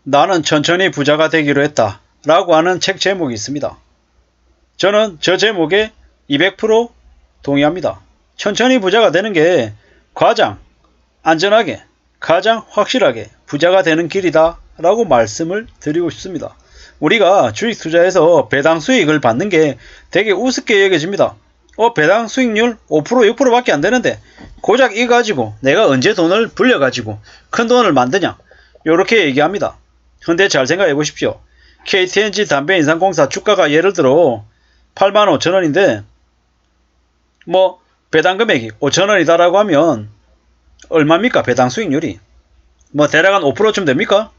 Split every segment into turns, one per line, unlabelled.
나는 천천히 부자가 되기로 했다 라고 하는 책 제목이 있습니다. 저는 저 제목에 200% 동의합니다. 천천히 부자가 되는 게 가장 안전하게, 가장 확실하게 부자가 되는 길이다 라고 말씀을 드리고 싶습니다. 우리가 주식 투자에서 배당 수익을 받는 게 되게 우습게 여겨집니다. 배당 수익률 5% 6%밖에 안 되는데 고작 이거 가지고 내가 언제 돈을 불려가지고 큰 돈을 만드냐, 요렇게 얘기합니다. 근데 잘 생각해 보십시오. KTNG 담배인상공사 주가가 예를 들어 85,000원인데 뭐 배당 금액이 5,000원이다 라고 하면 얼마입니까? 배당 수익률이 뭐 대략 한 5%쯤 됩니까?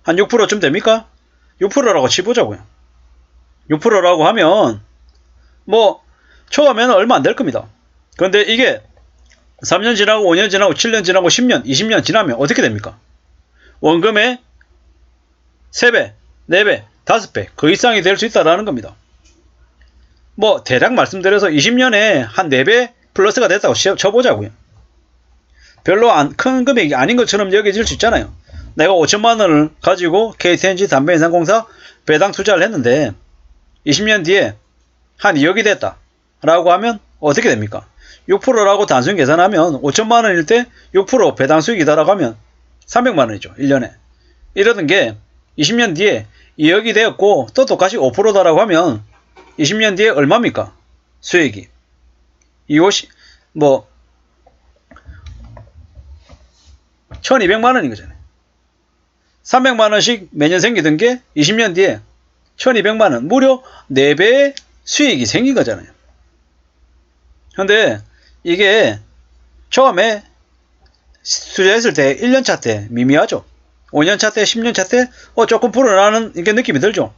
한 6%쯤 됩니까? 6%라고 치보자고요. 6%라고 하면 뭐 처음에는 얼마 안 될 겁니다. 근데 이게 3년 지나고 5년 지나고 7년 지나고 10년 20년 지나면 어떻게 됩니까? 원금의 3배 4배 5배 그 이상이 될 수 있다라는 겁니다. 뭐 대략 말씀드려서 20년에 한 4배 플러스가 됐다고 쳐보자고요. 별로 큰 금액이 아닌 것처럼 여겨질 수 있잖아요. 내가 5천만원을 가지고 KTNG 담배인상공사 배당 투자를 했는데 20년 뒤에 한 2억이 됐다 라고 하면 어떻게 됩니까? 6%라고 단순 계산하면 5천만원일 때 6% 배당 수익이다 라고 하면 300만원이죠. 1년에. 이러던 게 20년 뒤에 2억이 되었고 또 똑같이 5%다 라고 하면 20년 뒤에 얼마입니까? 수익이. 이것이 뭐 1200만원인 거잖아요. 300만원씩 매년 생기던 게 20년 뒤에 1200만원, 무려 4배의 수익이 생긴 거잖아요. 근데 이게 처음에 투자했을 때 1년차 때 미미하죠. 5년차 때 10년차 때 조금 불어나는 이게 느낌이 들죠.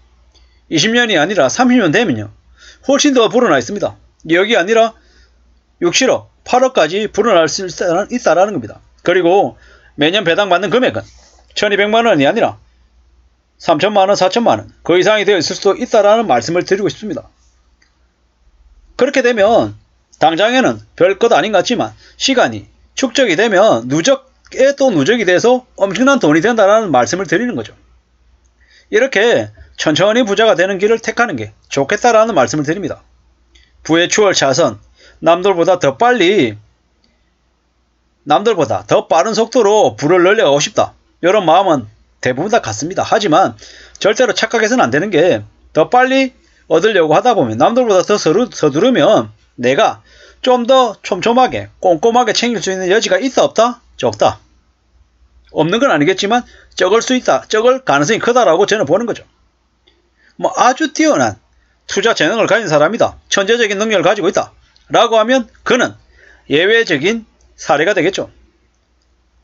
20년이 아니라 30년 되면요 훨씬 더 불어나 있습니다. 여기 아니라 6, 7억, 8억까지 불어날 수 있다라는 겁니다. 그리고 매년 배당 받는 금액은 1200만원이 아니라 3000만원, 4000만원 그 이상이 되어 있을 수도 있다라는 말씀을 드리고 싶습니다. 그렇게 되면 당장에는 별것 아닌 것 같지만 시간이 축적이 되면 누적에 또 누적이 돼서 엄청난 돈이 된다는 말씀을 드리는 거죠. 이렇게 천천히 부자가 되는 길을 택하는 게 좋겠다라는 말씀을 드립니다. 부의 추월 차선, 남들보다 더 빨리, 남들보다 더 빠른 속도로 부를 늘려가고 싶다. 이런 마음은 대부분 다 같습니다. 하지만 절대로 착각해서는 안 되는 게 더 빨리 얻으려고 하다 보면 남들보다 더 서두르면 내가 좀 더 촘촘하게 꼼꼼하게 챙길 수 있는 여지가 있다 없다? 적다. 없는 건 아니겠지만 적을 수 있다. 적을 가능성이 크다라고 저는 보는 거죠. 뭐 아주 뛰어난 투자 재능을 가진 사람이다. 천재적인 능력을 가지고 있다. 라고 하면 그는 예외적인 사례가 되겠죠.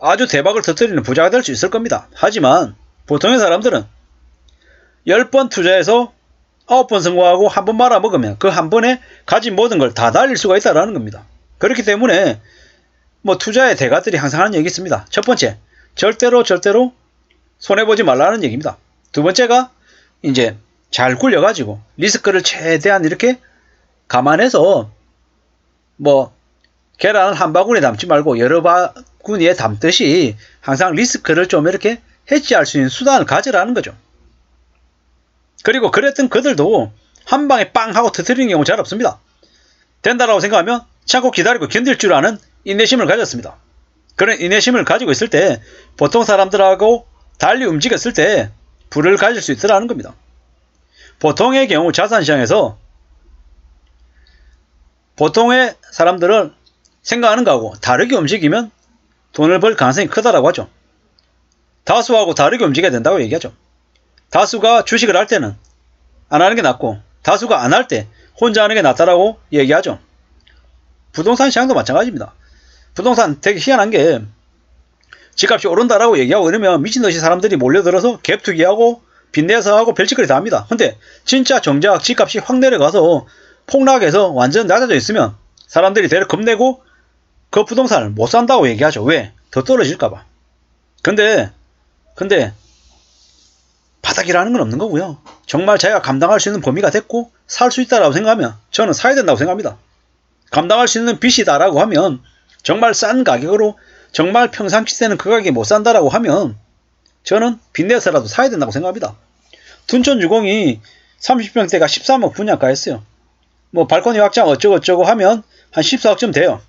아주 대박을 터뜨리는 부자가 될 수 있을 겁니다. 하지만 보통의 사람들은 10번 투자해서 9번 성공하고 한 번 말아먹으면 그 한 번에 가진 모든 걸 다 날릴 수가 있다는 겁니다. 그렇기 때문에 뭐 투자의 대가들이 항상 하는 얘기 있습니다. 첫 번째, 절대로 손해보지 말라는 얘기입니다. 두 번째가 이제 잘 굴려가지고 리스크를 최대한 이렇게 감안해서 뭐 계란을 한 바구니에 담지 말고 여러 바구니에 담듯이 항상 리스크를 좀 이렇게 해지할 수 있는 수단을 가지라는 거죠. 그리고 그랬던 그들도 한 방에 빵 하고 터뜨리는 경우 잘 없습니다. 된다라고 생각하면 참고 기다리고 견딜 줄 아는 인내심을 가졌습니다. 그런 인내심을 가지고 있을 때 보통 사람들하고 달리 움직였을 때 부를 가질 수 있더라는 겁니다. 보통의 경우 자산시장에서 보통의 사람들은 생각하는 거하고 다르게 움직이면 돈을 벌 가능성이 크다라고 하죠. 다수하고 다르게 움직여야 된다고 얘기하죠. 다수가 주식을 할 때는 안 하는 게 낫고 다수가 안 할 때 혼자 하는 게 낫다라고 얘기하죠. 부동산 시장도 마찬가지입니다. 부동산 되게 희한한 게 집값이 오른다라고 얘기하고 이러면 미친듯이 사람들이 몰려들어서 갭 투기하고 빚내서 하고 별짓거리 다 합니다. 근데 진짜 정작 집값이 확 내려가서 폭락해서 완전 낮아져 있으면 사람들이 대략 겁내고 그 부동산을 못 산다고 얘기하죠. 왜? 더 떨어질까봐. 근데 바닥이라는 건 없는 거고요. 정말 자기가 감당할 수 있는 범위가 됐고 살 수 있다라고 생각하면 저는 사야 된다고 생각합니다. 감당할 수 있는 빚이다라고 하면 정말 싼 가격으로 정말 평상시 때는 그 가격에 못 산다라고 하면 저는 빚내서라도 사야 된다고 생각합니다. 둔촌 주공이 30평대가 13억 분양가였어요. 뭐 발코니 확장 어쩌고저쩌고 하면 한 14억쯤 돼요.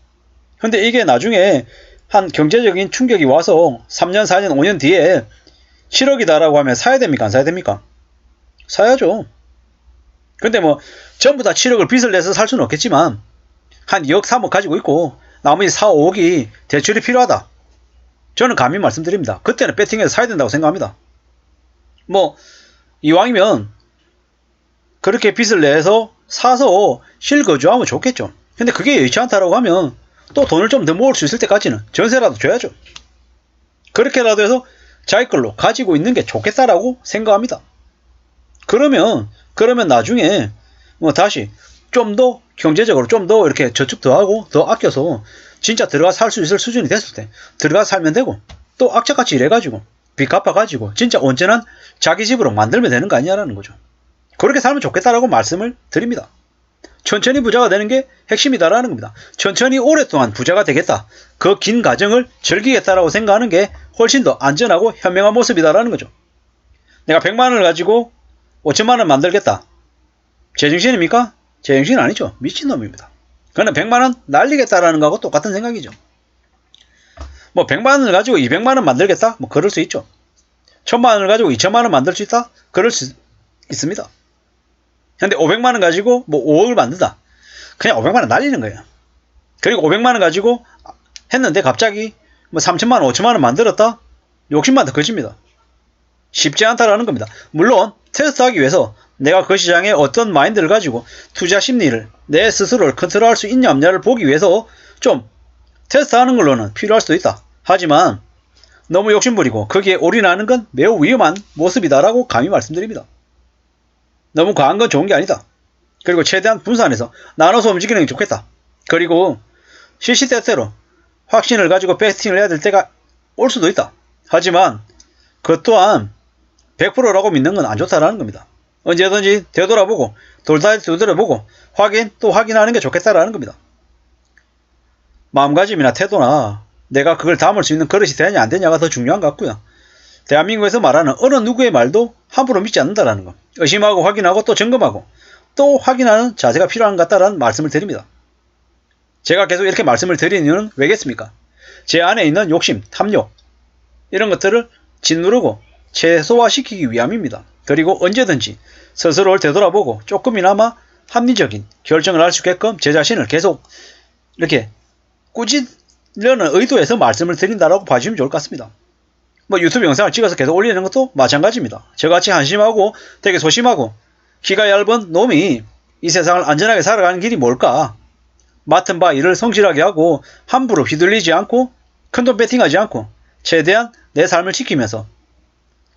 근데 이게 나중에 한 경제적인 충격이 와서 3년, 4년, 5년 뒤에 7억이다라고 하면 사야 됩니까? 안 사야 됩니까? 사야죠. 근데 뭐 전부 다 7억을 빚을 내서 살 수는 없겠지만 한 2억, 3억 가지고 있고 나머지 4, 5억이 대출이 필요하다. 저는 감히 말씀드립니다. 그때는 배팅해서 사야 된다고 생각합니다. 뭐 이왕이면 그렇게 빚을 내서 사서 실거주하면 좋겠죠. 근데 그게 여의치 않다라고 하면 또 돈을 좀 더 모을 수 있을 때까지는 전세라도 줘야죠. 그렇게라도 해서 자기 걸로 가지고 있는 게 좋겠다라고 생각합니다. 그러면 나중에 뭐 다시 좀 더 경제적으로 좀 더 이렇게 저축 더 하고 더 아껴서 진짜 들어가 살 수 있을 수준이 됐을 때 들어가 살면 되고 또 악착같이 일해가지고 빚 갚아가지고 진짜 온전한 자기 집으로 만들면 되는 거 아니냐라는 거죠. 그렇게 살면 좋겠다라고 말씀을 드립니다. 천천히 부자가 되는 게 핵심이다라는 겁니다. 천천히 오랫동안 부자가 되겠다. 그 긴 과정을 즐기겠다라고 생각하는 게 훨씬 더 안전하고 현명한 모습이다라는 거죠. 내가 100만원을 가지고 5천만원 만들겠다. 제정신입니까? 제정신 아니죠. 미친놈입니다. 그러나 100만원 날리겠다라는 거하고 똑같은 생각이죠. 뭐 100만원을 가지고 200만원 만들겠다? 뭐 그럴 수 있죠. 1000만원을 가지고 2000만원 만들 수 있다? 그럴 수 있습니다. 근데 500만원 가지고 뭐 5억을 만든다. 그냥 500만원 날리는 거예요. 그리고 500만원 가지고 했는데 갑자기 뭐 3000만원, 5000만원 만들었다? 욕심만 더 커집니다. 쉽지 않다라는 겁니다. 물론 테스트하기 위해서 내가 그 시장에 어떤 마인드를 가지고 투자 심리를 내 스스로를 컨트롤할 수 있냐 없냐를 보기 위해서 좀 테스트하는 걸로는 필요할 수도 있다. 하지만 너무 욕심부리고 거기에 올인하는 건 매우 위험한 모습이다라고 감히 말씀드립니다. 너무 과한 건 좋은 게 아니다. 그리고 최대한 분산해서 나눠서 움직이는 게 좋겠다. 그리고 시시때때로 확신을 가지고 배팅을 해야 될 때가 올 수도 있다. 하지만 그것 또한 100%라고 믿는 건 안 좋다라는 겁니다. 언제든지 되돌아보고 돌다리 두드려보고 확인 또 확인하는 게 좋겠다라는 겁니다. 마음가짐이나 태도나 내가 그걸 담을 수 있는 그릇이 되냐 안 되냐가 더 중요한 것 같고요. 대한민국에서 말하는 어느 누구의 말도 함부로 믿지 않는다라는 것. 의심하고 확인하고 또 점검하고 또 확인하는 자세가 필요한 것 같다라는 말씀을 드립니다. 제가 계속 이렇게 말씀을 드리는 이유는 왜겠습니까? 제 안에 있는 욕심, 탐욕 이런 것들을 짓누르고 최소화시키기 위함입니다. 그리고 언제든지 스스로를 되돌아보고 조금이나마 합리적인 결정을 할 수 있게끔 제 자신을 계속 이렇게 꾸짖으려는 의도에서 말씀을 드린다라고 봐주시면 좋을 것 같습니다. 뭐 유튜브 영상을 찍어서 계속 올리는 것도 마찬가지입니다. 저같이 한심하고 되게 소심하고 키가 얇은 놈이 이 세상을 안전하게 살아가는 길이 뭘까? 맡은 바 일을 성실하게 하고 함부로 휘둘리지 않고 큰돈 배팅하지 않고 최대한 내 삶을 지키면서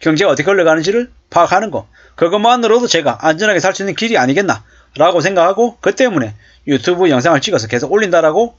경제가 어떻게 흘러가는지를 파악하는 거, 그것만으로도 제가 안전하게 살 수 있는 길이 아니겠나 라고 생각하고 그 때문에 유튜브 영상을 찍어서 계속 올린다라고